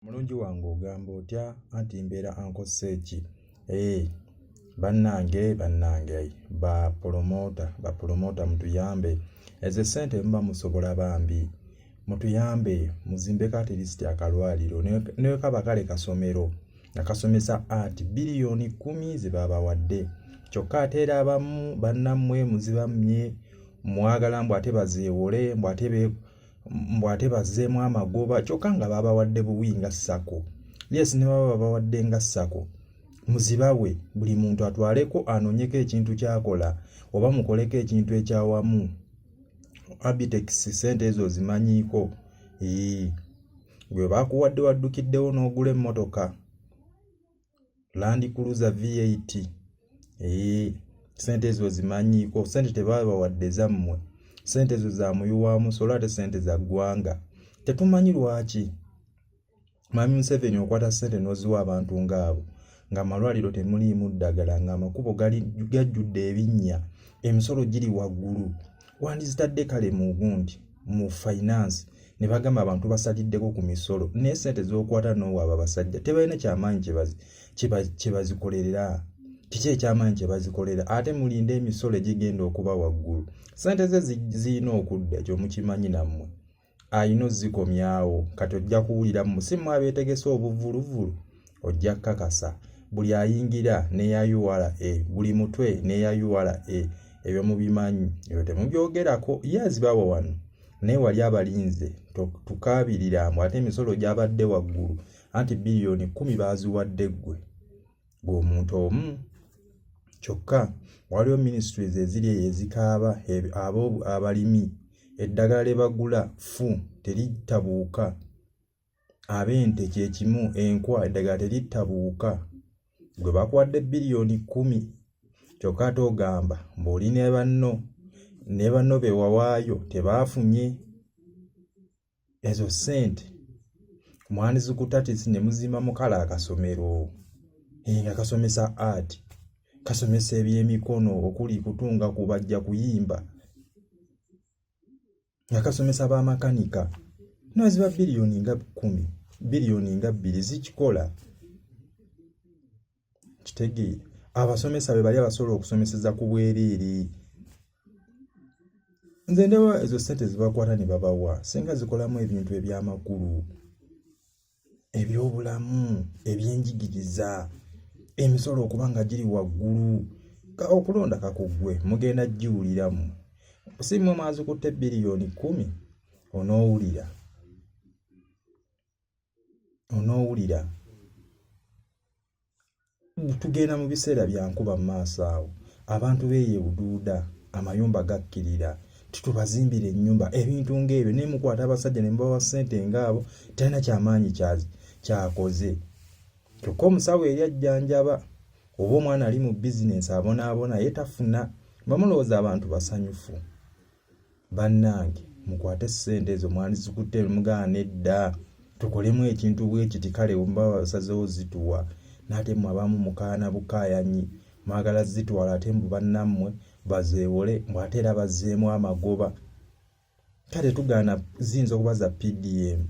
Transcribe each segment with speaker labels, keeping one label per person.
Speaker 1: Mulungi wange ogamba otya anti mbeera ankosse ki? Bannange ba promota mutuyambe. Ezo ssente muba musobola bambi. Mutuyambe muzimbeko at least akalwaliro ne kaba kale kasomero akasomesa ati biliyoni 10 ze babawadde. Kyokka ate era abamu bannammwe muzibamye mwagala mbu ate bazeewole mbu ate bazzeemu amagoba kyokka nga babawadde buwi nga ssako. Yes, ne baba babawadde nga ssako muzibawe buli muntu atwaleko anoonyeko ekintu kyakola oba mukoleko ekintu ekyawamu. Abitex ssente ezo zimanyiiko. Gwe bakuwadde waddukiddewo n'ogula emmotoka Land Cruiser V8. Ssente ezo zimanyiiko. Ssente tebabawadde zammwe. Ssente ezo za muyuwamu solo ate ssente za ggwanga. Tetumanyi lwaki Mwami Museveni okwata ssente n'oziwa abantu ng'abo nga amalwaliro temuliimu ddagala nga amakubo gajjudde ebinnya emisolo giri waggulu. Wandizitadde kale mu gundi mu finance ne bagamba abantu basaliddeko ku misolo naye ssente z'okwata n'owaaba basajja tebalina kyamaanyi kye bazikolerera. Kiki ekyamaanyi kye bazikolera ate mulinda emisolo egigenda okuba waggulu. Ssente ze zirina okudda ekyo mukimanyi nammwe. Ayina ozikomyawo kati ojja kuwulira mu musimu abeetegese obuvuluvulu ojja kkakasa buli ayingira n'eya URA buli mutwe n'eya URA ebyo mubimanyi ebyo temubyogerako ye azibawa wano naye wali abalinze tukaabirira mbu ate emisolo gyabadde waggulu anti biliyoni 10 baziwadde ggwe ng'omuntu omu. Kyokka waliwo ministries eziri ezikaaba abalimi eddagala lye bagula teritabuuka. Ab'ente kye kimu enkwa eddagala teritabuuka. Gwe bakuwadde biliyoni 10 kyokka ate ogamba mb'oli ne banno be wawaayo tebaafunye ezo ssente. Mwandizikutatisi ne muzimamu kale akasomero nga kasomesa art kasomesa ebyemikono okuli kutunga kubajja kuyimba nga kasomesa bamakanika naziba biliyoni nga 10 biliyoni nga 2 zikikola kitegeera. Abasomesa be bali abasobola okusomeseza ku bwereere. Nze ndewa ezo ssente zibakwata ne babawa singa zikolamu ebintu eby'amakulu eby'obulamu ebyenjigiriza emisolo okuba nga giri waggulu okulonda kakuggwe mugenda giwuliramu. Si mmwe mwazikutte biliyoni 10 onoowulira. Tugenda mu biseera bya nkuba mu maaso awo abantu beeyebuduuda amayumba gakkirira tutubazimbira ennyumba ebintu ng'ebyo naye mukwata abasajja ne mubawa ssente ng'abo talina kyamaanyi kyakoze. Kyokka omusawo eri ajjanjaba oba omwana ali mu bizinensi abonaabona ye tafuna. Bamulowooza abantu basanyufu. Bannange mukwate ssente ezo mwandizikutte mugana edda tukolemu ekintu bwe kiti kale mba basazeewo zituwa n'ate mmwe abamu mukaana bukaayanyi mwagala zitwala ate mbu bannammwe bazeewole mbu ate era bazzeemu amagoba. Kale tugaana ziyinza okuba za PDM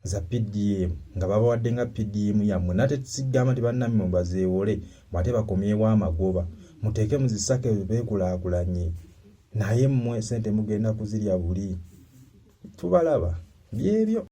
Speaker 1: za PDM nga babawadde nga PDM yammwe nate tusigamba nti bannammwe bazeewole ate bakomyewo amagoba muteeke muzisake beekulaakulanye naye mmwe ssente mugenda kuzirya buli tubalaba byebyo.